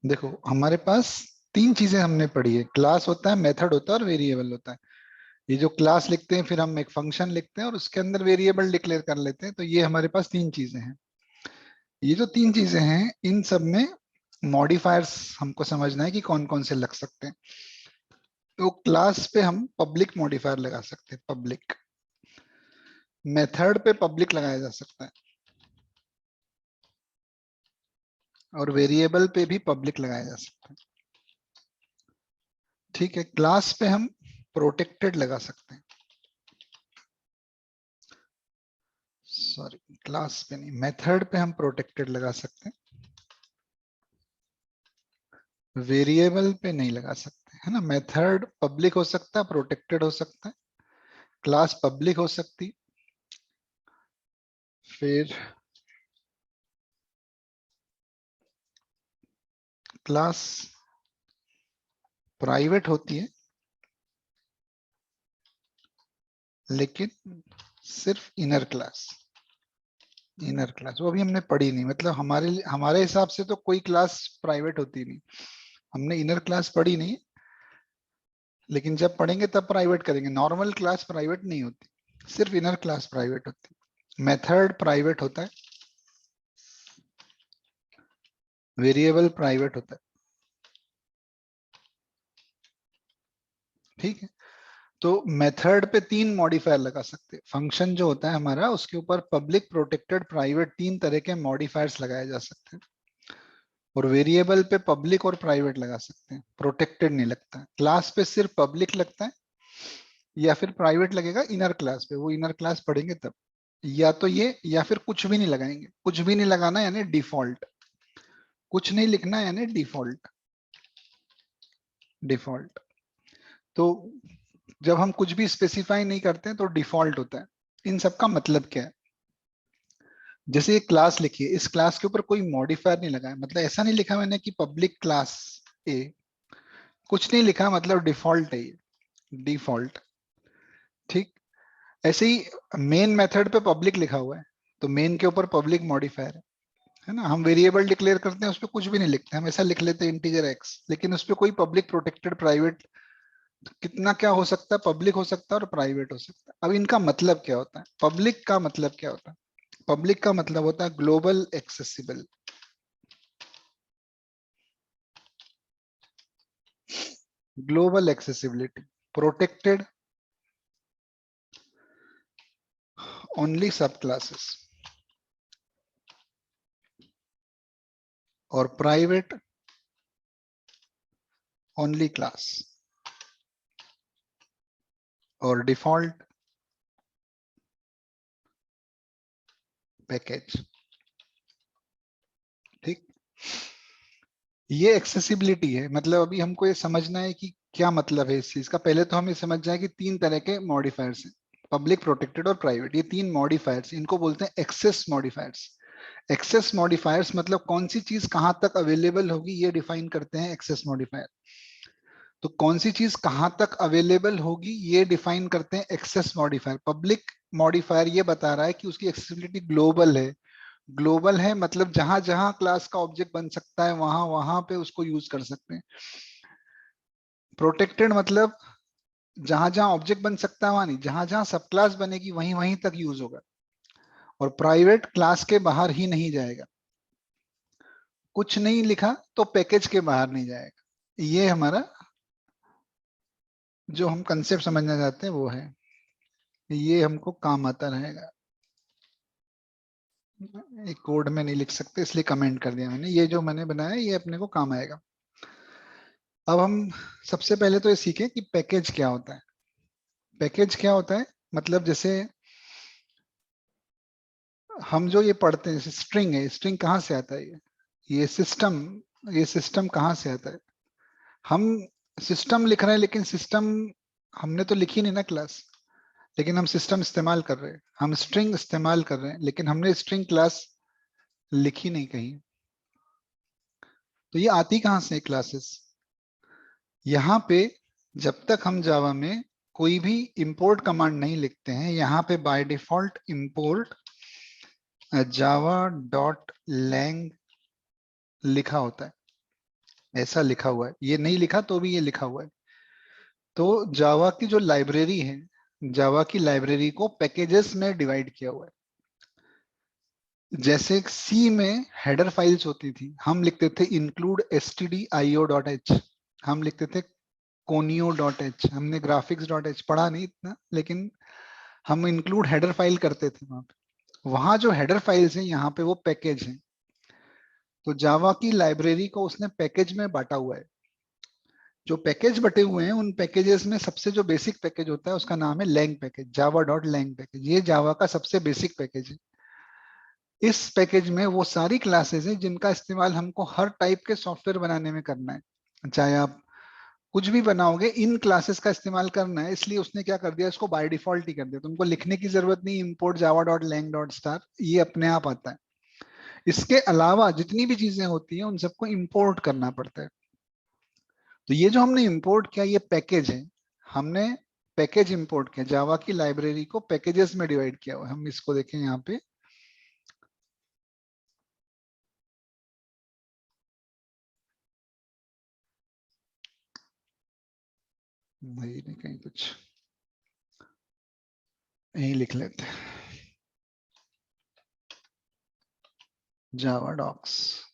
देखो हमारे पास तीन चीजें हमने पढ़ी है, क्लास होता है, मेथड होता है और वेरिएबल होता है। ये जो क्लास लिखते हैं फिर हम एक फंक्शन लिखते हैं और उसके अंदर वेरिएबल डिक्लेयर कर लेते हैं, तो ये हमारे पास तीन चीजें हैं। ये जो तीन चीजें हैं इन सब में मॉडिफायर्स हमको समझना है कि कौन कौन से लग सकते हैं। तो क्लास पे हम पब्लिक मॉडिफायर लगा सकते हैं, पब्लिक। मेथड पे पब्लिक लगाया जा सकता है और वेरिएबल पे भी पब्लिक लगाया जा सकता है। ठीक है, क्लास पे हम प्रोटेक्टेड लगा सकते हैं, सॉरी क्लास पे नहीं, मेथड पे हम प्रोटेक्टेड लगा सकते हैं, वेरिएबल पे नहीं लगा सकते, है ना। मेथड पब्लिक हो सकता है, प्रोटेक्टेड हो सकता है, क्लास पब्लिक हो सकती, फिर क्लास प्राइवेट होती है लेकिन सिर्फ इनर क्लास। इनर क्लास वो अभी हमने पढ़ी नहीं, मतलब हमारे हिसाब से तो कोई क्लास प्राइवेट होती नहीं, हमने इनर क्लास पढ़ी नहीं, लेकिन जब पढ़ेंगे तब प्राइवेट करेंगे। नॉर्मल क्लास प्राइवेट नहीं होती, सिर्फ इनर क्लास प्राइवेट होती। मेथड प्राइवेट होता है, वेरिएबल प्राइवेट होता है। ठीक है, तो मेथड पे तीन मॉडिफायर लगा सकते हैं। फंक्शन जो होता है हमारा उसके ऊपर पब्लिक, प्रोटेक्टेड, प्राइवेट तीन तरह के मॉडिफायर्स लगाए जा सकते हैं। और वेरिएबल पे पब्लिक और प्राइवेट लगा सकते हैं, प्रोटेक्टेड नहीं लगता है। क्लास पे सिर्फ पब्लिक लगता है या फिर प्राइवेट लगेगा इनर क्लास पे, वो इनर क्लास पढ़ेंगे तब। या तो ये या फिर कुछ भी नहीं लगाएंगे, कुछ भी नहीं लगाना यानी डिफॉल्ट, कुछ नहीं लिखना यानी डिफॉल्ट। डिफॉल्ट तो जब हम कुछ भी स्पेसिफाई नहीं करते हैं तो डिफॉल्ट होता है। इन सब का मतलब क्या है? जैसे ये क्लास लिखी है, इस क्लास के ऊपर कोई मॉडिफायर नहीं लगा है, मतलब ऐसा नहीं लिखा मैंने कि पब्लिक क्लास ए, कुछ नहीं लिखा, मतलब डिफॉल्ट है ये, डिफॉल्ट। ठीक, ऐसे ही मेन मेथड पे पब्लिक लिखा हुआ है तो मेन के ऊपर पब्लिक मॉडिफायर है ना। हम वेरिएबल डिक्लेयर करते हैं उस पर कुछ भी नहीं लिखते, हम ऐसा लिख लेते हैं इंटीजर एक्स, लेकिन उस पर कोई पब्लिक, प्रोटेक्टेड, प्राइवेट कितना क्या हो सकता है, पब्लिक हो सकता है और प्राइवेट हो सकता है। अब इनका मतलब क्या होता है? पब्लिक का मतलब क्या होता है? पब्लिक का मतलब होता है global accessible. Global accessibility. Protected only सब क्लासेस, और प्राइवेट ओनली क्लास, और डिफॉल्ट पैकेज। ठीक, ये एक्सेसिबिलिटी है। मतलब अभी हमको ये समझना है कि क्या मतलब है इस चीज का। पहले तो हम ये समझ जाए कि तीन तरह के मॉडिफायर्स हैं, पब्लिक, प्रोटेक्टेड और प्राइवेट। ये तीन मॉडिफायर्स, इनको बोलते हैं एक्सेस मॉडिफायर्स। एक्सेस मॉडिफायर्स मतलब कौन सी चीज कहां तक अवेलेबल होगी ये डिफाइन करते हैं एक्सेस मॉडिफायर। तो कौन सी चीज कहां तक अवेलेबल होगी ये डिफाइन करते हैं एक्सेस मॉडिफायर। पब्लिक मॉडिफायर ये बता रहा है कि उसकी एक्सेसिबिलिटी ग्लोबल है। ग्लोबल है मतलब जहां जहां क्लास का ऑब्जेक्ट बन सकता है वहां वहां पे उसको यूज कर सकते हैं। प्रोटेक्टेड मतलब जहां जहां ऑब्जेक्ट बन सकता है वहां नहीं, जहां जहां सब क्लास बनेगी वहीं वहीं तक यूज होगा। और प्राइवेट क्लास के बाहर ही नहीं जाएगा, कुछ नहीं लिखा तो पैकेज के बाहर नहीं जाएगा। ये हमारा जो हम कंसेप्ट समझना चाहते हैं वो है, ये हमको काम आता रहेगा। एक कोड में नहीं लिख सकते इसलिए कमेंट कर दिया मैंने, ये जो मैंने बनाया ये अपने को काम आएगा। अब हम सबसे पहले तो ये सीखें कि पैकेज क्या होता है। पैकेज क्या होता है मतलब जैसे हम जो ये पढ़ते हैं, जैसे स्ट्रिंग है, स्ट्रिंग कहाँ से आता है? ये सिस्टम, ये सिस्टम कहाँ से आता है? हम सिस्टम लिख रहे हैं लेकिन सिस्टम हमने तो लिखी नहीं ना क्लास, लेकिन हम सिस्टम इस्तेमाल कर रहे हैं। हम स्ट्रिंग इस्तेमाल कर रहे हैं लेकिन हमने स्ट्रिंग क्लास लिखी नहीं कहीं। तो ये आती कहाँ से क्लासेस? यहाँ पे जब तक हम जावा में कोई भी इंपोर्ट कमांड नहीं लिखते हैं, यहाँ पे by default import java dot lang लिखा होता है। ऐसा लिखा हुआ है, ये नहीं लिखा तो भी ये लिखा हुआ है। तो जावा की जो लाइब्रेरी है, जावा की लाइब्रेरी को पैकेजेस में डिवाइड किया हुआ है। जैसे सी में हेडर फाइल्स होती थी, हम लिखते थे इंक्लूड stdio.h, हम लिखते थे conio.h, हमने graphics.h पढ़ा नहीं इतना, लेकिन हम इंक्लूड हेडर फाइल करते थे वहां पे। वहां जो हेडर फाइल्स हैं यहाँ पे वो पैकेज हैं। तो जावा की लाइब्रेरी को उसने पैकेज में बांटा हुआ है। जो पैकेज बटे हुए हैं उन पैकेजेस में सबसे जो बेसिक पैकेज होता है उसका नाम है लैंग पैकेज, java.lang पैकेज। ये जावा का सबसे बेसिक पैकेज है। इस पैकेज में वो सारी क्लासेस हैं जिनका इस्तेमाल हमको हर टाइप के सॉफ्टवेयर बनाने में करना है। चाहे आप कुछ भी बनाओगे, इन क्लासेस का इस्तेमाल करना है। इसलिए उसने क्या कर दिया, इसको बाय डिफॉल्ट ही कर दिया, तुमको लिखने की जरूरत नहीं, इंपोर्ट java.lang.star, ये अपने आप आता है। इसके अलावा जितनी भी चीजें होती हैं उन सबको इंपोर्ट करना पड़ता है। तो ये जो हमने इंपोर्ट किया ये पैकेज है, हमने पैकेज इंपोर्ट किया, जावा की लाइब्रेरी को पैकेजेस में डिवाइड किया हुआ है। हम इसको देखें यहाँ पे, नहीं नहीं कहीं कुछ यही लिख लेते हैं, जावा डॉक्स।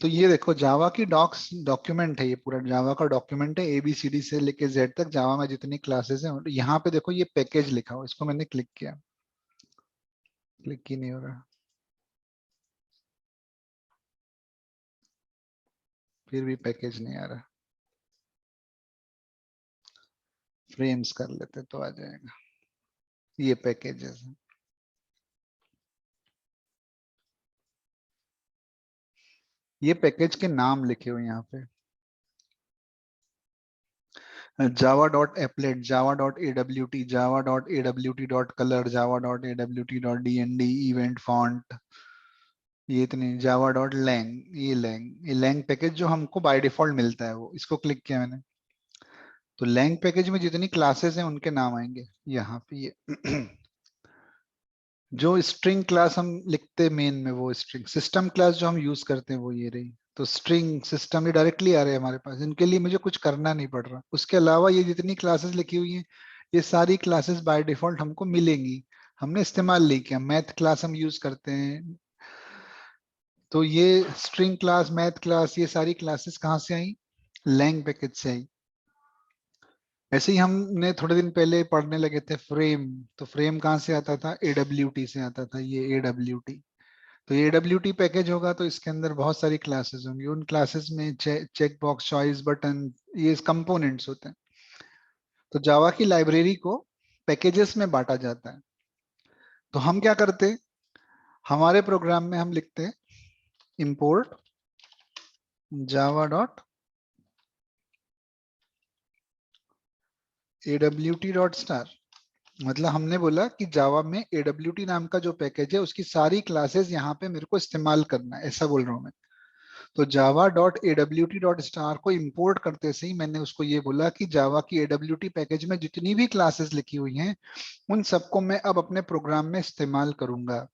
तो ये देखो जावा की डॉक्स डॉक्यूमेंट है, ये पूरा जावा का डॉक्यूमेंट है, ABCD से लेके जेड तक जावा में जितनी क्लासेस हैं। यहाँ पे देखो ये पैकेज लिखा हुआ, इसको मैंने क्लिक किया, क्लिक ही नहीं हो रहा, फिर भी पैकेज नहीं आ रहा। फ्रेम्स कर लेते तो आ जाएगा, ये पैकेजेस है। ये पैकेज के नाम लिखे हुए यहाँ पे, java.applet, java.awt, java.awt.color, java.awt.dnd, event font, ये इतने java.lang, ये lang पैकेज जो हमको बाय डिफॉल्ट मिलता है, वो इसको क्लिक किया मैंने। तो lang पैकेज में जितनी क्लासेस हैं उनके नाम आएंगे यहाँ पे। ये जो स्ट्रिंग क्लास हम लिखते हैं मेन में, वो स्ट्रिंग सिस्टम क्लास जो हम यूज करते हैं वो ये रही। तो स्ट्रिंग सिस्टम ये डायरेक्टली आ रहे हैं हमारे पास, इनके लिए मुझे कुछ करना नहीं पड़ रहा। उसके अलावा ये जितनी क्लासेस लिखी हुई हैं ये सारी क्लासेस बाय डिफॉल्ट हमको मिलेंगी, हमने इस्तेमाल नहीं किया। मैथ क्लास हम यूज करते हैं, तो ये स्ट्रिंग क्लास, मैथ क्लास, ये सारी क्लासेस कहाँ से आई, लैंग पैकेज से आई। ऐसे ही हमने थोड़े दिन पहले पढ़ने लगे थे फ्रेम, तो फ्रेम कहाँ से आता था, AWT से आता था, ये AWT। तो ये AWT पैकेज होगा तो इसके अंदर बहुत सारी क्लासेस होंगी, उन क्लासेस में चेक बॉक्स, चॉइस बटन, ये कंपोनेंट्स होते हैं। तो जावा की लाइब्रेरी को पैकेजेस में बांटा जाता है। तो हम क्या करते हैं, हमारे प्रोग्राम में हम लिखते हैं इंपोर्ट java.awt.star, मतलब हमने बोला कि जावा में AWT नाम का जो पैकेज है उसकी सारी क्लासेस यहाँ पे मेरे को इस्तेमाल करना है, ऐसा बोल रहा हूँ मैं। तो java.awt.star को इंपोर्ट करते से ही मैंने उसको ये बोला कि जावा की AWT पैकेज में जितनी भी क्लासेस लिखी हुई हैं उन सबको मैं अब अपने प्रोग्राम में इस्तेमाल करूंगा।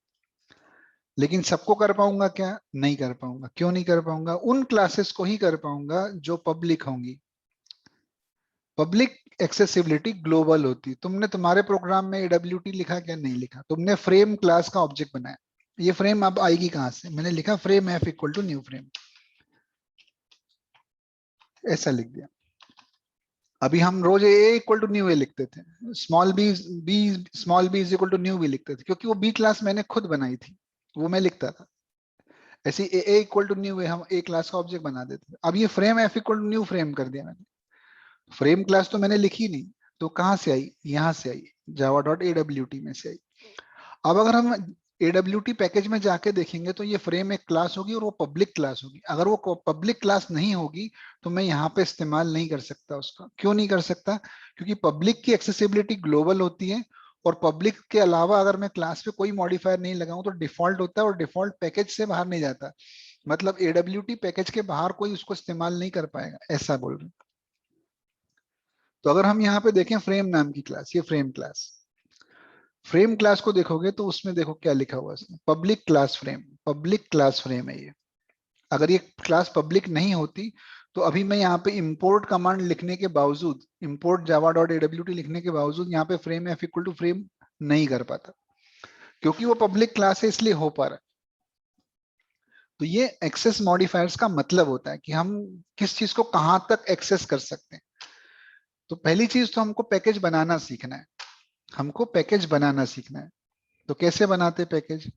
लेकिन सबको कर पाऊंगा क्या, नहीं कर पाऊंगा। क्यों नहीं कर पाऊंगा, उन क्लासेस को ही कर पाऊंगा जो पब्लिक होंगी। पब्लिक एक्सेसिबिलिटी ग्लोबल होती। तुमने तुम्हारे प्रोग्राम में AWT लिखा क्या, नहीं लिखा, तुमने फ्रेम क्लास का ऑब्जेक्ट बनाया। ये फ्रेम अब आएगी कहां से, मैंने लिखा frame f equal to new frame, ऐसा लिख दिया। अभी हम रोज A equal to new A लिखते थे, small B B small B is equal to new B लिखते थे, क्योंकि वो बी क्लास मैंने खुद बनाई थी, वो मैं लिखता था। ऐसे ए इक्वल टू न्यू ए हम ए क्लास का ऑब्जेक्ट बना देते थे। अब ये frame F equal to new frame कर दिया मैंने, फ्रेम क्लास तो मैंने लिखी नहीं, तो कहाँ से आई, यहाँ से आई, java.awt में से आई। अब अगर हम AWT पैकेज में जाके देखेंगे तो ये फ्रेम एक क्लास होगी और वो पब्लिक क्लास होगी। अगर वो पब्लिक क्लास नहीं होगी तो मैं यहाँ पे इस्तेमाल नहीं कर सकता उसका। क्यों नहीं कर सकता, क्योंकि पब्लिक की एक्सेसिबिलिटी ग्लोबल होती है, और पब्लिक के अलावा अगर मैं क्लास पे कोई मॉडिफायर नहीं लगाऊं तो डिफॉल्ट होता है, और डिफॉल्ट पैकेज से बाहर नहीं जाता। मतलब AWT पैकेज के बाहर कोई उसको इस्तेमाल नहीं कर पाएगा, ऐसा बोल रहे हैं। तो अगर हम यहाँ पे देखें फ्रेम नाम की क्लास, ये फ्रेम क्लास, फ्रेम क्लास को देखोगे तो उसमें देखो क्या लिखा हुआ है इसमें, public class frame, public class frame है ये। अगर ये क्लास पब्लिक नहीं होती तो अभी मैं यहाँ पे इंपोर्ट कमांड लिखने के बावजूद, इंपोर्ट जावा डॉट एडब्ल्यूटी लिखने के बावजूद यहाँ पे frame F equal to frame नहीं कर पाता, क्योंकि वो पब्लिक क्लास है इसलिए हो पा रहा है। तो ये एक्सेस मॉडिफायर्स का मतलब होता है कि हम किस चीज को कहां तक एक्सेस कर सकते हैं। तो पहली चीज तो हमको पैकेज बनाना सीखना है, हमको पैकेज बनाना सीखना है। तो कैसे बनाते पैकेज?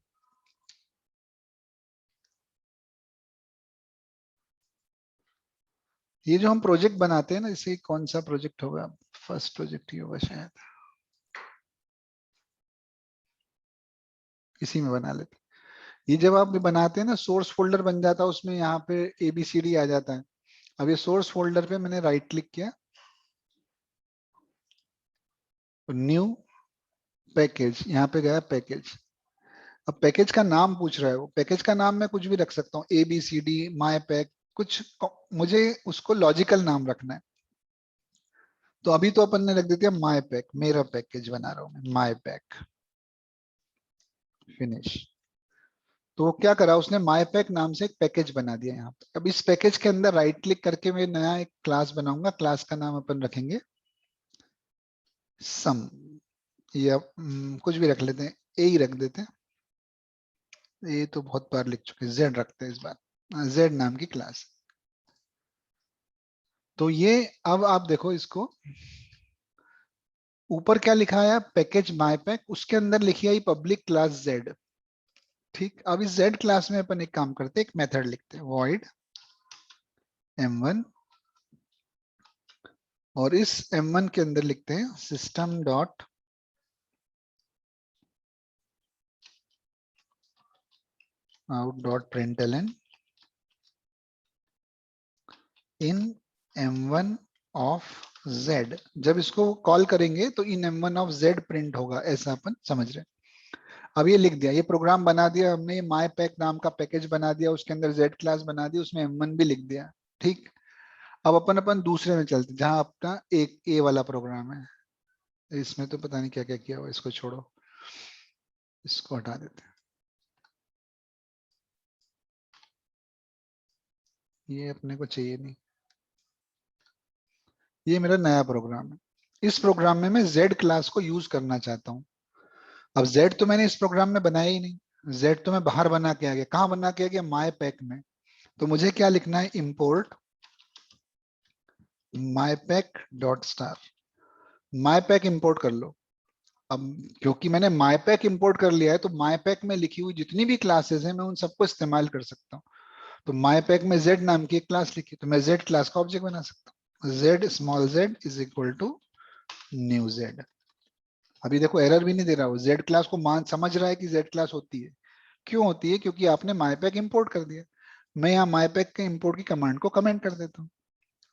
ये जो हम प्रोजेक्ट बनाते हैं ना, जैसे कौन सा प्रोजेक्ट होगा, फर्स्ट प्रोजेक्ट ही होगा शायद, इसी में बना लेते हैं। ये जब आप बनाते हैं ना, सोर्स फोल्डर बन जाता है, उसमें यहाँ पे ABCD आ जाता है। अब ये सोर्स फोल्डर पे मैंने राइट क्लिक किया, न्यू पैकेज, यहाँ पे गया पैकेज। अब पैकेज का नाम पूछ रहा है वो, पैकेज का नाम मैं कुछ भी रख सकता हूँ, ABCD माई पैक, कुछ मुझे उसको लॉजिकल नाम रखना है। तो अभी तो अपन ने रख देते हैं माई पैक, मेरा पैकेज बना रहा हूँ मैं, माई पैक, फिनिश। तो वो क्या करा उसने, माई पैक नाम से एक पैकेज बना दिया यहाँ पे। अब इस पैकेज के अंदर राइट क्लिक करके मैं नया एक क्लास बनाऊंगा, क्लास का नाम अपन रखेंगे सम, या कुछ भी रख लेते हैं, ए ही रख देते हैं, ये तो बहुत बार लिख चुके हैं, जेड रखते हैं इस बार, जेड नाम की क्लास। तो ये, अब आप देखो इसको, ऊपर क्या लिखा है, पैकेज माई पैक, उसके अंदर लिखी है पब्लिक क्लास जेड। ठीक, अब इस जेड क्लास में अपन एक काम करते हैं, एक मेथड लिखते हैं, void m1, और इस m1 के अंदर लिखते हैं system dot out dot println in m1 of z। जब इसको कॉल करेंगे तो इन m1 ऑफ z प्रिंट होगा, ऐसा अपन समझ रहे हैं। अब ये लिख दिया, ये प्रोग्राम बना दिया हमने, ये माई पैक नाम का पैकेज बना दिया, उसके अंदर z क्लास बना दी, उसमें m1 भी लिख दिया। ठीक, अब अपन अपन दूसरे में चलते, जहां अपना एक ए वाला प्रोग्राम है। इसमें तो पता नहीं क्या क्या किया हुआ, इसको छोड़ो, इसको हटा देते हैं, ये अपने को चाहिए नहीं। ये मेरा नया प्रोग्राम है, इस प्रोग्राम में मैं z क्लास को यूज करना चाहता हूँ। अब z तो मैंने इस प्रोग्राम में बनाया ही नहीं, z तो मैं बाहर बना के आ गया, कहाँ बना के आ गया, माई पैक में। तो मुझे क्या लिखना है, इम्पोर्ट माई पैक डॉट स्टार, माई पैक इंपोर्ट कर लो। अब क्योंकि मैंने माई पैक इंपोर्ट कर लिया है, तो माई पैक में लिखी हुई जितनी भी क्लासेस हैं मैं उन सबको इस्तेमाल कर सकता हूँ। तो माई पैक में जेड नाम की एक क्लास लिखी, तो मैं जेड क्लास का ऑब्जेक्ट बना सकता हूँ, Z small Z is equal to new Z. अभी देखो एरर भी नहीं दे रहा, हो जेड क्लास को मान समझ रहा है कि जेड क्लास होती है। क्यों होती है, क्योंकि आपने माई पैक इंपोर्ट कर दिया। मैं यहाँ माई पैक के इंपोर्ट की कमांड को कमेंट कर देता हूँ,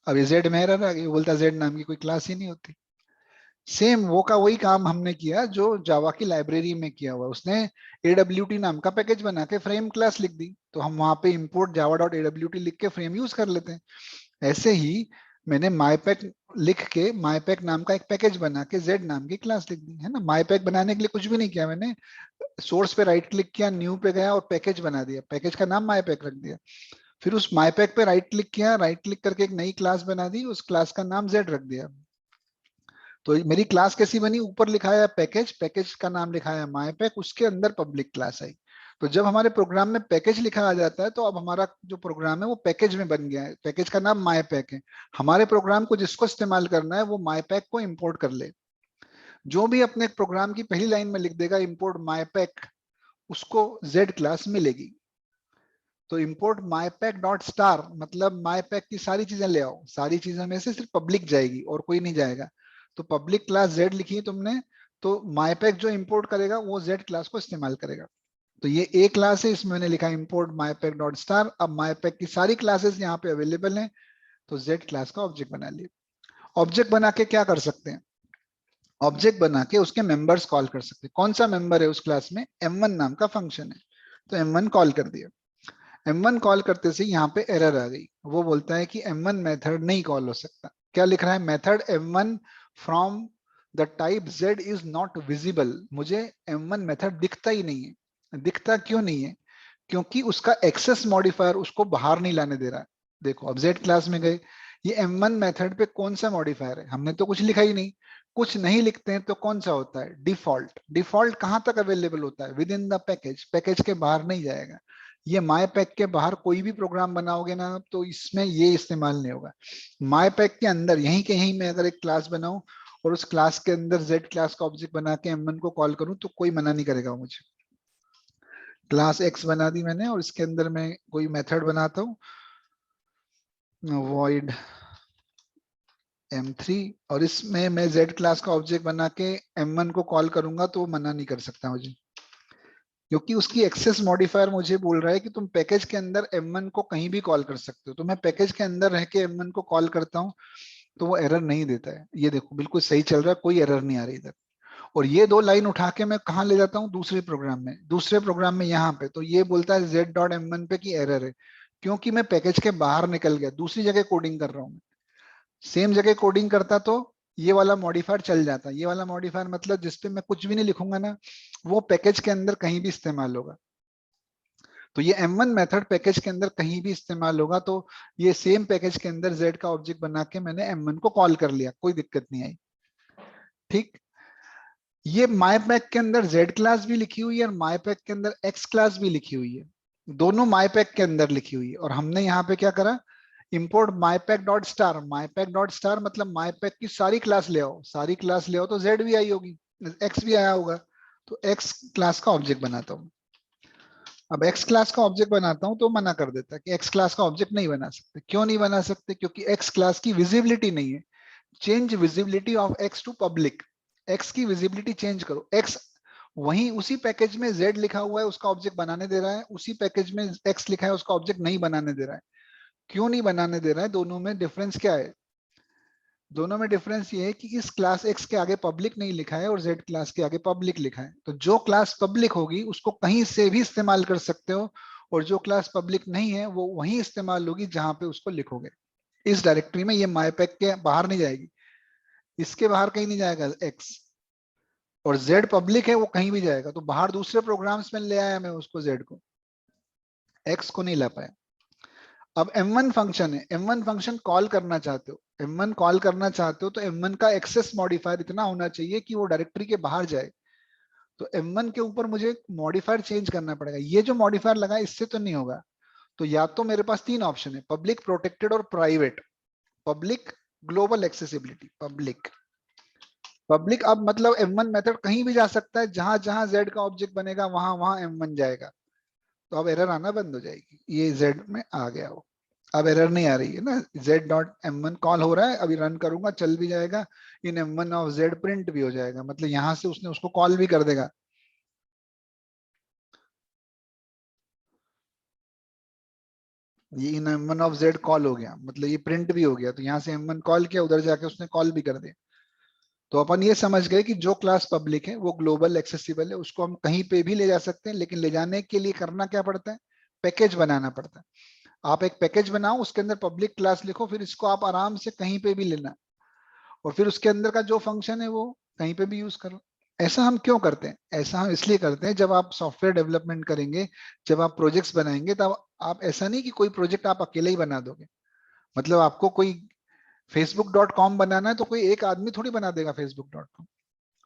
अब जेड में एरर आ गई, वो बोलता जेड नाम की कोई क्लास ही नहीं होती। सेम वो का वही काम हमने किया जो जावा की लाइब्रेरी में किया हुआ, उसने AWT नाम का पैकेज बना के फ्रेम क्लास लिख दी, तो हम वहां पे इंपोर्ट जावा डॉट AWT लिख के फ्रेम यूज कर लेते हैं। ऐसे ही मैंने माईपैक लिख के माईपैक नाम का एक पैकेज बना के जेड नाम की क्लास लिख दी है ना। माईपैक बनाने के लिए कुछ भी नहीं किया मैंने, सोर्स पे राइट क्लिक किया, न्यू पे गया और पैकेज बना दिया, पैकेज का नाम माईपैक रख दिया। फिर उस माईपैक पे राइट क्लिक किया, राइट क्लिक करके एक नई क्लास बना दी, उस क्लास का नाम जेड रख दिया। तो मेरी क्लास कैसी बनी, ऊपर लिखा है पैकेज, पैकेज का नाम लिखा है माईपैक, उसके अंदर पब्लिक क्लास आई। तो जब हमारे प्रोग्राम में पैकेज लिखा आ जाता है तो अब हमारा जो प्रोग्राम है वो पैकेज में बन गया है, पैकेज का नाम माईपैक है। हमारे प्रोग्राम को जिसको इस्तेमाल करना है वो माईपैक को इंपोर्ट कर ले। जो भी अपने प्रोग्राम की पहली लाइन में लिख देगा इंपोर्ट माईपैक, उसको जेड क्लास मिलेगी। तो इंपोर्ट माईपैक डॉट स्टार मतलब माईपैक की सारी चीजें ले आओ, सारी चीजों में से सिर्फ पब्लिक जाएगी और कोई नहीं जाएगा। तो पब्लिक क्लास जेड लिखी है तुमने, तो माईपैक जो इंपोर्ट करेगा वो जेड क्लास को इस्तेमाल करेगा। तो ये ए क्लास है, इसमें मैंने लिखा इंपोर्ट माईपैक डॉट स्टार। अब माईपैक की सारी क्लासेस यहाँ पे अवेलेबल हैं, तो जेड क्लास का ऑब्जेक्ट बना लिया। ऑब्जेक्ट बना के क्या कर सकते हैं, ऑब्जेक्ट बना के उसके मेंबर्स कॉल कर सकते हैं। कौन सा मेंबर है उस क्लास में, m1 नाम का फंक्शन है, तो m1 कॉल कर दिया। m1 कॉल करते से यहाँ पे एरर आ गई, वो बोलता है कि m1 मेथड नहीं कॉल हो सकता। क्या लिख रहा है, method m1 from the type z is not visible, मुझे m1 मेथड दिखता ही नहीं है। दिखता क्यों नहीं है? क्योंकि उसका एक्सेस मॉडिफायर उसको बाहर नहीं लाने दे रहा है। देखो अब z क्लास में गए, ये m1 मेथड पे कौन सा मॉडिफायर है? हमने तो कुछ लिखा ही नहीं। कुछ नहीं लिखते हैं तो कौन सा होता है? डिफॉल्ट। डिफॉल्ट कहां तक अवेलेबल होता है? With in the package, package के बाहर नहीं जाएगा। ये माई पैक के बाहर कोई भी प्रोग्राम बनाओगे ना तो इसमें ये इस्तेमाल नहीं होगा। माई पैक के अंदर यहीं के यहीं मैं अगर एक क्लास बनाऊं और उस क्लास के अंदर z क्लास का ऑब्जेक्ट बना के m1 को कॉल करूं तो कोई मना नहीं करेगा मुझे। क्लास x बना दी मैंने और इसके अंदर मैं कोई मेथड बनाता हूँ void m3 और इसमें मैं z क्लास का ऑब्जेक्ट बना के m1 को कॉल करूंगा तो वो मना नहीं कर सकता मुझे, क्योंकि उसकी एक्सेस मॉडिफायर मुझे बोल रहा है कि तुम पैकेज के अंदर m1 को कहीं भी कॉल कर सकते हो। तो मैं पैकेज के अंदर रह के m1 को कॉल करता हूँ तो वो एरर नहीं देता है। ये देखो बिल्कुल सही चल रहा है, कोई एरर नहीं आ रही इधर। और ये दो लाइन उठा के मैं कहाँ ले जाता हूँ? दूसरे प्रोग्राम में। दूसरे प्रोग्राम में यहाँ पे तो ये बोलता है z.m1 पे की एरर है, क्योंकि मैं पैकेज के बाहर निकल गया, दूसरी जगह कोडिंग कर रहा हूँ। सेम जगह कोडिंग करता तो ये वाला मॉडिफायर चल जाता। ये वाला मॉडिफायर मतलब जिसपे मैं कुछ भी नहीं लिखूंगा ना, वो पैकेज के अंदर कहीं भी इस्तेमाल होगा। तो ये m1 मेथड पैकेज के अंदर कहीं भी इस्तेमाल होगा। तो ये सेम पैकेज के अंदर z का ऑब्जेक्ट बना के मैंने m1 को कॉल कर लिया, कोई दिक्कत नहीं आई। ठीक। ये माईपैक के अंदर z क्लास भी लिखी हुई है और माईपैक के अंदर x क्लास भी लिखी हुई है। दोनों माईपैक के अंदर लिखी हुई है। और हमने यहाँ पे क्या करा? Import mypack dot star. Mypack dot star मतलब माईपैक की सारी क्लास ले आओ। सारी क्लास ले आओ तो z भी आई होगी, x भी आया होगा। तो x क्लास का ऑब्जेक्ट बनाता हूँ। अब x क्लास का ऑब्जेक्ट बनाता हूं तो मना कर देता है कि x क्लास का ऑब्जेक्ट नहीं बना सकते। क्यों नहीं बना सकते? क्योंकि x क्लास की विजिबिलिटी नहीं है। Change visibility of x to public. x की विजिबिलिटी चेंज करो। x वहीं उसी पैकेज में z लिखा हुआ है उसका ऑब्जेक्ट बनाने दे रहा है, उसी पैकेज में x लिखा है उसका ऑब्जेक्ट नहीं बनाने दे रहा है। क्यों नहीं बनाने दे रहा है? दोनों में डिफरेंस क्या है? दोनों में डिफरेंस ये है कि इस क्लास x के आगे पब्लिक नहीं लिखा है और z क्लास के आगे पब्लिक लिखा है। तो जो क्लास पब्लिक होगी उसको कहीं से भी इस्तेमाल कर सकते हो, और जो क्लास पब्लिक नहीं है वो वहीं इस्तेमाल होगी जहां पे उसको लिखोगे। इस डायरेक्टरी में ये माईपैक के बाहर नहीं जाएगी, इसके बाहर कहीं नहीं जाएगा x। और z पब्लिक है वो कहीं भी जाएगा। तो बाहर दूसरे प्रोग्राम्स में ले आया मैं उसको, z को, x को नहीं ला पाया। अब m1 फंक्शन है, m1 फंक्शन कॉल करना चाहते हो, m1 कॉल करना चाहते हो तो m1 का एक्सेस मॉडिफायर इतना होना चाहिए कि वो डायरेक्टरी के बाहर जाए। तो m1 के ऊपर मुझे मॉडिफायर चेंज करना पड़ेगा। ये जो मॉडिफायर लगा इससे तो नहीं होगा। तो या तो मेरे पास तीन ऑप्शन है, पब्लिक, प्रोटेक्टेड और private. Public global accessibility. Public, public अब मतलब m1 मेथड कहीं भी जा सकता है, जहां जहां z का ऑब्जेक्ट बनेगा वहां वहां m1 जाएगा। तो अब एरर आना बंद हो जाएगी। ये z में आ गया हो, अब एरर नहीं आ रही है ना। z.m1 कॉल हो रहा है, अभी रन करूंगा चल भी जाएगा। इन m1 ऑफ z प्रिंट भी हो जाएगा, मतलब यहां से उसने उसको कॉल भी कर देगा। ये इन m1 ऑफ z कॉल हो गया, मतलब ये प्रिंट भी हो गया। तो यहाँ से m1 कॉल किया, उधर जाके उसने कॉल भी कर दिया। तो अपन ये समझ गए कि जो क्लास पब्लिक है वो ग्लोबल एक्सेसिबल है, उसको हम कहीं पे भी ले जा सकते हैं। लेकिन ले जाने के लिए करना क्या पड़ता है? पैकेज बनाना पड़ता है। आप एक पैकेज बनाओ, उसके अंदर पब्लिक क्लास लिखो, फिर इसको आप आराम से कहीं पे भी लेना, और फिर उसके अंदर का जो फंक्शन है वो कहीं पे भी यूज करो। ऐसा हम क्यों करते हैं? ऐसा हम इसलिए करते हैं, जब आप सॉफ्टवेयर डेवलपमेंट करेंगे, जब आप प्रोजेक्ट्स बनाएंगे, तब आप ऐसा नहीं कि कोई प्रोजेक्ट आप अकेले ही बना दोगे। मतलब आपको कोई facebook.com बनाना है तो कोई एक आदमी थोड़ी बना देगा facebook.com।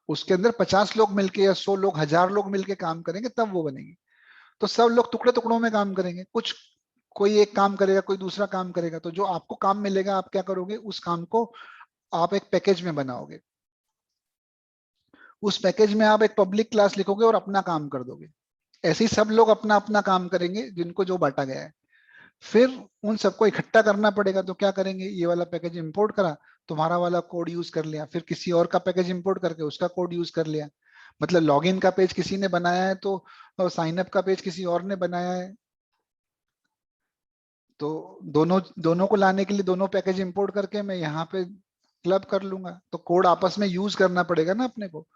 उसके अंदर 50 लोग मिलके या 100 लोग, 1000 लोग मिलके काम करेंगे तब वो बनेगी। तो सब लोग टुकड़े टुकड़ों में काम करेंगे, कुछ कोई एक काम करेगा, कोई दूसरा काम करेगा। तो जो आपको काम मिलेगा आप क्या करोगे? उस काम को आप एक पैकेज में बनाओगे। उस पैकेज में आप एक पब्लिक क्लास लिखोगे और अपना काम कर दोगे। ऐसे ही सब लोग अपना अपना काम करेंगे जिनको जो बांटा गया है। फिर उन सबको इकट्ठा करना पड़ेगा। तो क्या करेंगे? ये वाला पैकेज इंपोर्ट करा, तुम्हारा वाला कोड यूज कर लिया, फिर किसी और का पैकेज इंपोर्ट करके उसका कोड यूज कर लिया। मतलब लॉगिन का पेज किसी ने बनाया है तो साइन अप का पेज किसी और ने बनाया है। तो दोनों दोनों को लाने के लिए दोनों पैकेज इंपोर्ट करके मैं यहाँ पे क्लब कर लूंगा। तो कोड आपस में यूज करना पड़ेगा ना अपने को।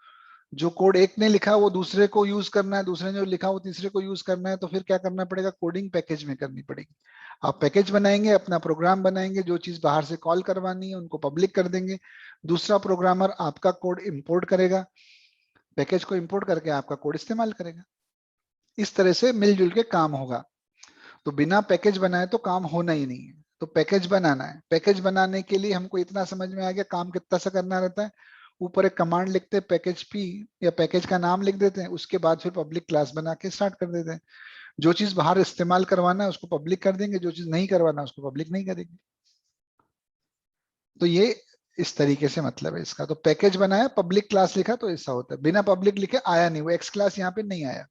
जो कोड एक ने लिखा वो दूसरे को यूज करना है, दूसरे ने जो लिखा वो तीसरे को यूज करना है, तो फिर क्या करना पड़ेगा, कोडिंग पैकेज में करनी पड़ेगी। आप पैकेज बनाएंगे, अपना प्रोग्राम बनाएंगे, जो चीज बाहर से कॉल करवानी है उनको पब्लिक कर देंगे, दूसरा प्रोग्रामर आपका कोड इंपोर्ट करेगा, पैकेज को इंपोर्ट करके आपका कोड इस्तेमाल करेगा। इस तरह से मिलजुल के काम होगा। तो बिना पैकेज बनाए तो काम होना ही नहीं है। तो पैकेज बनाना है, पैकेज बनाने के लिए हमको इतना समझ में आ गया काम कितना सा करना रहता है। ऊपर एक कमांड लिखते हैं पैकेज पी, या पैकेज का नाम लिख देते हैं, उसके बाद फिर पब्लिक क्लास बना के स्टार्ट कर देते हैं। जो चीज बाहर इस्तेमाल करवाना है उसको पब्लिक कर देंगे, जो चीज नहीं करवाना उसको पब्लिक नहीं करेंगे। तो ये इस तरीके से मतलब है इसका। तो पैकेज बनाया, पब्लिक क्लास लिखा, तो ऐसा होता है। बिना पब्लिक लिखे आया नहीं, वो एक्स क्लास यहाँ पे नहीं आया।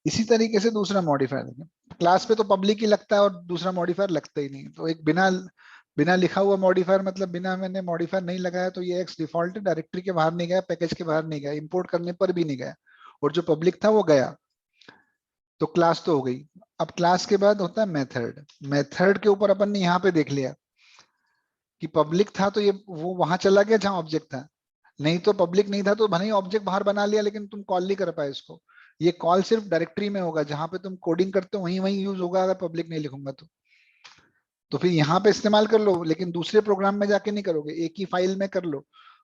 इसी तरीके से दूसरा मॉडिफायर देखें, क्लास पे तो पब्लिक ही लगता है और दूसरा मॉडिफायर लगता ही नहीं। तो एक बिना बिना लिखा हुआ मॉडिफायर, मतलब बिना मैंने मॉडिफायर नहीं लगाया तो ये एक्स डिफॉल्ट है, डायरेक्टरी के बाहर नहीं गया, पैकेज के बाहर नहीं गया, इंपोर्ट करने पर भी नहीं गया, और जो पब्लिक था वो गया। तो क्लास तो हो गई। अब क्लास के बाद होता है मेथड। मेथड के ऊपर अपन ने यहाँ पे देख लिया कि पब्लिक था तो ये वो वहां चला गया जहां ऑब्जेक्ट था, नहीं तो पब्लिक नहीं था तो भले ही ऑब्जेक्ट बाहर बना लिया लेकिन तुम कॉल नहीं कर पाए इसको। ये कॉल सिर्फ डायरेक्टरी में होगा, जहां पे तुम कोडिंग करते हो वहीं वहीं यूज होगा, अगर पब्लिक नहीं लिखूंगा तो फिर यहाँ पे इस्तेमाल कर लो, लेकिन दूसरे प्रोग्राम में जाके नहीं करोगे, एक ही फाइल में कर लो।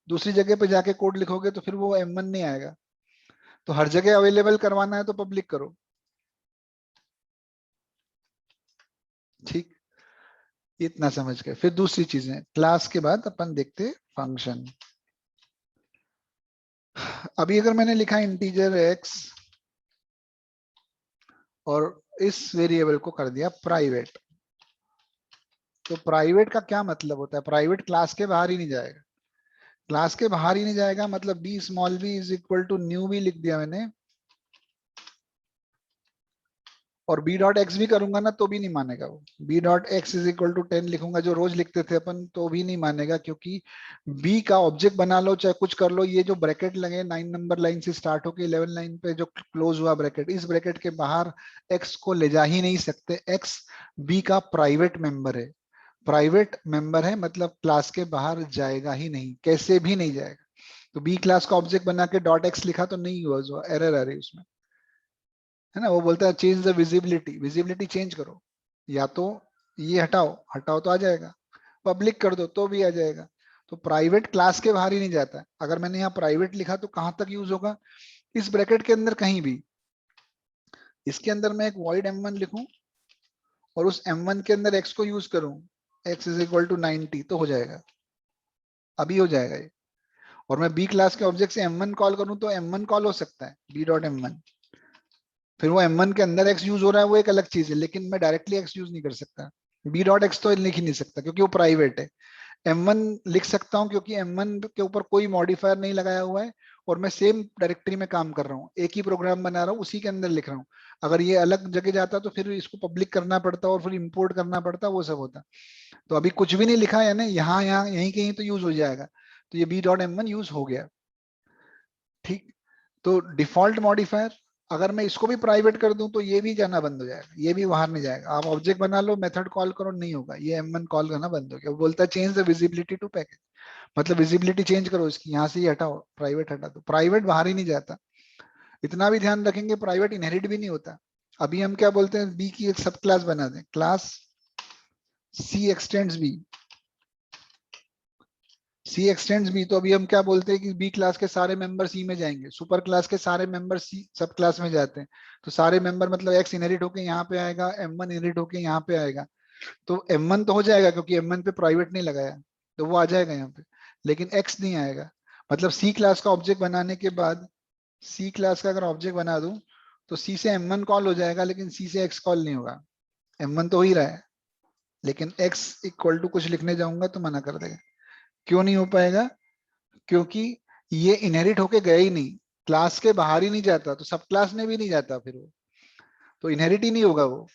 दूसरी जगह पे जाके कोड लिखोगे तो फिर वो M1 नहीं आएगा। तो हर जगह अवेलेबल करवाना है तो पब्लिक करो। ठीक, इतना समझ गए। फिर दूसरी चीजें, क्लास के बाद अपन देखते फंक्शन। अभी अगर मैंने लिखा इंटीजर x और इस वेरिएबल को कर दिया प्राइवेट, तो प्राइवेट का क्या मतलब होता है, प्राइवेट क्लास के बाहर ही नहीं जाएगा। क्लास के बाहर ही नहीं जाएगा मतलब B small b is equal to new भी लिख दिया मैंने, और बी डॉट एक्स भी करूंगा ना तो भी नहीं मानेगा वो। B dot X is equal to 10 लिखूंगा जो रोज लिखते थे अपन, तो भी नहीं मानेगा, क्योंकि बी का ऑब्जेक्ट बना लो चाहे कुछ कर लो, ये जो ब्रैकेट लगे 9 नंबर लाइन से स्टार्ट होके 11 लाइन पे जो क्लोज हुआ ब्रैकेट, इस ब्रैकेट के बाहर एक्स को ले जा ही नहीं सकते। एक्स बी का प्राइवेट मेंबर है, प्राइवेट मेंबर है मतलब क्लास के बाहर जाएगा ही नहीं, कैसे भी नहीं जाएगा। तो बी क्लास का ऑब्जेक्ट बना के डॉट एक्स लिखा तो नहीं हुआ, जो एरर आ रही उसमें, है ना। वो बोलता है change the visibility, visibility change करो, या तो ये हटाओ, हटाओ तो आ जाएगा, पब्लिक कर दो तो भी आ जाएगा। तो प्राइवेट क्लास के बाहर ही नहीं जाता है। अगर मैंने यहाँ प्राइवेट लिखा तो कहां तक यूज होगा, इस ब्रैकेट के अंदर कहीं भी। इसके अंदर मैं एक वॉइड M1 लिखूं और उस M1 के अंदर x को यूज करूं, x इज इक्वल टू 90, तो हो जाएगा, अभी हो जाएगा ये। और मैं बी क्लास के ऑब्जेक्ट से M1 कॉल करूं तो M1 कॉल हो सकता है, बी डॉट M1। फिर वो M1 के अंदर x यूज हो रहा है वो एक अलग चीज है, लेकिन मैं डायरेक्टली x यूज नहीं कर सकता। बी डॉट एक्स तो लिख ही नहीं सकता क्योंकि वो प्राइवेट है। M1 लिख सकता हूँ क्योंकि M1 के ऊपर कोई मॉडिफायर नहीं लगाया हुआ है, और मैं सेम डायरेक्टरी में काम कर रहा हूँ, एक ही प्रोग्राम बना रहा हूँ, उसी के अंदर लिख रहा हूँ। अगर ये अलग जगह जाता तो फिर इसको पब्लिक करना पड़ता और फिर इंपोर्ट करना पड़ता, वो सब होता। तो अभी कुछ भी नहीं लिखा है ना, यहाँ यहाँ यहीं कहीं तो यूज हो जाएगा। तो ये बी डॉट M1 यूज हो गया। ठीक, तो डिफॉल्ट मॉडिफायर, अगर मैं इसको भी प्राइवेट कर दूं तो ये भी जाना बंद हो जाएगा, ये भी बाहर नहीं जाएगा। आप ऑब्जेक्ट बना लो, मेथड कॉल करो, नहीं होगा, ये M1 कॉल करना बंद हो गया। वो बोलता है change the visibility to package, मतलब विजिबिलिटी चेंज करो इसकी, यहाँ से ही हटाओ, प्राइवेट हटा दो। प्राइवेट बाहर ही नहीं जाता। इतना भी ध्यान रखेंगे, प्राइवेट इनहेरिट भी नहीं होता। अभी हम क्या बोलते हैं, बी की एक सब क्लास बना दें, क्लास सी एक्सटेंड्स बी, सी एक्सटेंड्स बी, तो अभी हम क्या बोलते हैं कि बी क्लास के सारे मेंबर सी में जाएंगे, सुपर क्लास के सारे मेंबर सी सब क्लास में जाते हैं। तो सारे मेंबर मतलब एक्स इनहेरिट होके यहाँ पे आएगा, M1 इनहेरिट होके यहाँ पे आएगा। तो M1 तो हो जाएगा क्योंकि M1 पे प्राइवेट नहीं लगाया, तो वो आ जाएगा यहाँ पे, लेकिन एक्स नहीं आएगा। मतलब सी क्लास का ऑब्जेक्ट बनाने के बाद, सी क्लास का अगर ऑब्जेक्ट बना दूं तो सी से M1 कॉल हो जाएगा, लेकिन सी से एक्स कॉल नहीं होगा। M1 तो हो ही रहा है, लेकिन एक्स इक्वल टू कुछ लिखने जाऊंगा तो मना कर देगा। क्यों नहीं हो पाएगा, क्योंकि ये इनहेरिट होके गया ही नहीं, क्लास के बाहर ही नहीं जाता, तो सब क्लास में भी नहीं जाता, फिर वो तो इनहेरिट ही नहीं होगा वो।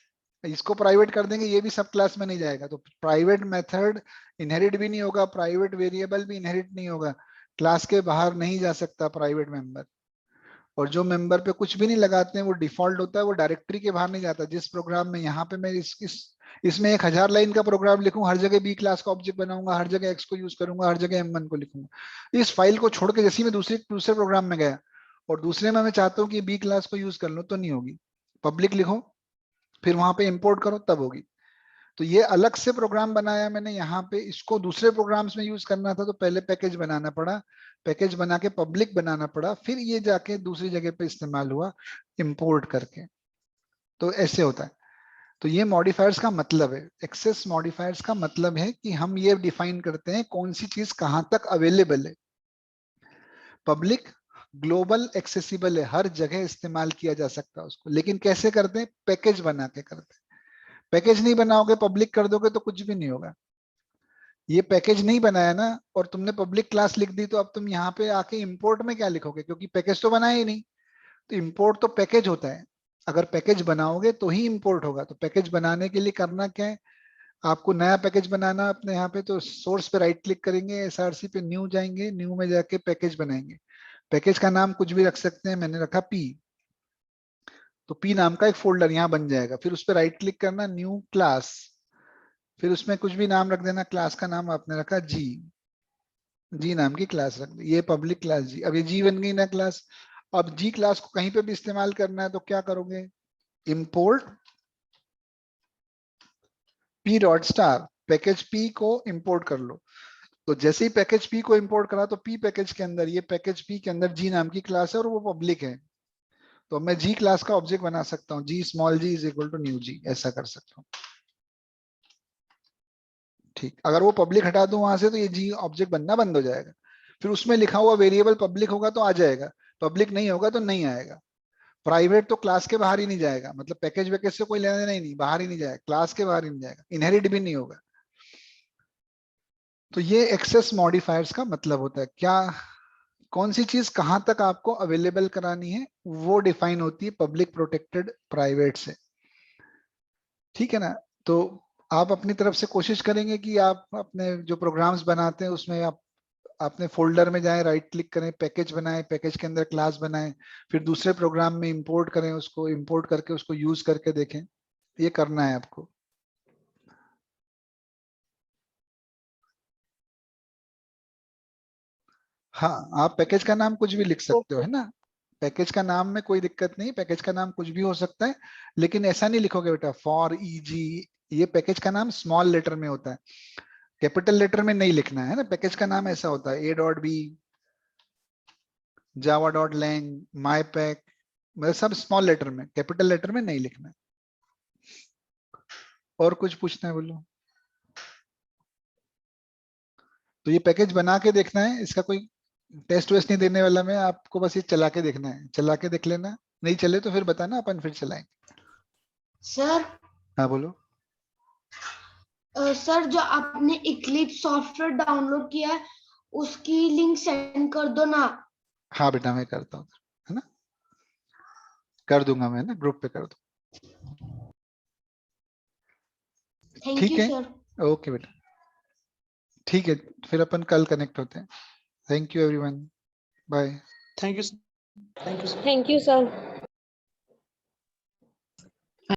इसको प्राइवेट कर देंगे, ये भी सब क्लास में नहीं जाएगा, तो प्राइवेट मेथड इनहेरिट भी नहीं होगा, प्राइवेट वेरिएबल भी इनहेरिट नहीं होगा। क्लास के बाहर नहीं जा सकता प्राइवेट मेंबर। और जो मेंबर पे कुछ भी नहीं लगाते हैं वो डिफॉल्ट होता है, वो डायरेक्टरी के बाहर नहीं जाता। जिस प्रोग्राम में यहाँ पे मैं इस इसमें 1000 लाइन का प्रोग्राम लिखूं, हर जगह बी क्लास का ऑब्जेक्ट बनाऊंगा, हर जगह एक्स को यूज करूंगा, हर जगह M1 को लिखूंगा। इस फाइल को छोड़ के जैसे ही मैं दूसरे प्रोग्राम में गया और दूसरे में मैं चाहता हूँ कि बी क्लास को यूज कर लो, तो नहीं होगी। पब्लिक लिखो, फिर वहां पे इंपोर्ट करो, तब होगी। तो ये अलग से प्रोग्राम बनाया मैंने यहाँ पे, इसको दूसरे प्रोग्राम्स में यूज करना था तो पहले पैकेज बनाना पड़ा, पैकेज बना के पब्लिक बनाना पड़ा, फिर ये जाके दूसरी जगह पे इस्तेमाल हुआ इंपोर्ट करके। तो ऐसे होता है। तो ये मॉडिफायर्स का मतलब है, एक्सेस मॉडिफायर्स का मतलब है कि हम ये डिफाइन करते हैं कौन सी चीज कहां तक अवेलेबल है। पब्लिक ग्लोबल एक्सेसिबल है, हर जगह इस्तेमाल किया जा सकता है उसको, लेकिन कैसे करते हैं? पैकेज बना के करते हैं। पैकेज नहीं बनाओगे, पब्लिक कर दोगे तो कुछ भी नहीं होगा। ये पैकेज नहीं बनाया ना, और तुमने पब्लिक क्लास लिख दी, तो अब तुम यहाँ पे आके इंपोर्ट में क्या लिखोगे, क्योंकि पैकेज तो बनाया ही नहीं। तो इंपोर्ट तो पैकेज होता है, अगर पैकेज बनाओगे तो ही इंपोर्ट होगा। तो पैकेज बनाने के लिए करना क्या है, आपको नया पैकेज बनाना अपने यहाँ पे, तो सोर्स पे राइट क्लिक करेंगे, SRC पे न्यू जाएंगे, न्यू में जाके पैकेज बनाएंगे। पैकेज का नाम कुछ भी रख सकते हैं, मैंने रखा पी। तो पी नाम का एक फोल्डर यहाँ बन जाएगा, फिर उस पर राइट क्लिक करना, न्यू क्लास, फिर उसमें कुछ भी नाम रख देना। क्लास का नाम आपने रखा जी, जी नाम की क्लास रख दी, ये पब्लिक क्लास जी। अब ये जी बन गई ना क्लास। अब जी क्लास को कहीं पे भी इस्तेमाल करना है तो क्या करोगे, import P dot star, package P को इंपोर्ट कर लो। तो जैसे ही पैकेज पी को इंपोर्ट करा, तो पी पैकेज के अंदर, ये पैकेज पी के अंदर जी नाम की क्लास है और वो पब्लिक है। तो मैं जी क्लास का ऑब्जेक्ट बना सकता हूँ, g small g is equal to new g, ऐसा कर सकता हूँ। ठीक, अगर वो पब्लिक हटा दूं वहां से तो ये जी ऑब्जेक्ट बनना बंद हो जाएगा। फिर उसमें लिखा हुआ वेरिएबल पब्लिक होगा तो आ जाएगा, पब्लिक नहीं होगा तो नहीं आएगा। प्राइवेट तो क्लास के बाहर ही नहीं जाएगा, मतलब पैकेज वैकेज से कोई लेना देना ही नहीं, बाहर ही नहीं जाएगा, क्लास के बाहर ही नहीं जाएगा, इनहेरिट भी नहीं होगा। तो ये एक्सेस मॉडिफायर्स का मतलब होता है क्या, कौन सी चीज कहां तक आपको अवेलेबल करानी है, वो डिफाइन होती है पब्लिक, प्रोटेक्टेड, प्राइवेट से। ठीक है ना। तो आप अपनी तरफ से कोशिश करेंगे कि आप अपने जो प्रोग्राम्स बनाते हैं उसमें आप अपने फोल्डर में जाएं, राइट क्लिक करें, पैकेज बनाएं, पैकेज के अंदर क्लास बनाएं, फिर दूसरे प्रोग्राम में इंपोर्ट करें, उसको इंपोर्ट करके उसको यूज करके देखें। ये करना है आपको। हाँ, आप पैकेज का नाम कुछ भी लिख सकते हो, ओके है ना। पैकेज का नाम में कोई दिक्कत नहीं, पैकेज का नाम कुछ भी हो सकता है, लेकिन ऐसा नहीं लिखोगे बेटा फॉर ईजी। ये पैकेज का नाम स्मॉल लेटर में होता है, कैपिटल लेटर में नहीं लिखना है ना। पैकेज का नाम ऐसा होता है, A.B, java.lang, mypack, मतलब सब स्मॉल लेटर में, कैपिटल लेटर में नहीं लिखना है। और कुछ पूछना है बोलो। तो ये पैकेज बना के देखना है, इसका कोई टेस्ट वेस्ट नहीं देने वाला मैं आपको, बस ये चला के देखना है, चला के देख लेना, नहीं चले तो फिर बताना, अपन फिर चलाएंगे। सर। हाँ बोलो। सर, जो आपने इक्लिप्स सॉफ्टवेयर डाउनलोड किया है उसकी लिंक सेंड कर दो ना। हाँ बेटा मैं करता हूँ, है ना, कर दूंगा मैं ना, ग्रुप पे कर दूँ। थैंक ठीक यू है, सर। ओके बेटा, ठीक है, फिर अपन कल कनेक्ट होते हैं। Thank you everyone, bye. Thank you. Thank you sir. Thank you sir.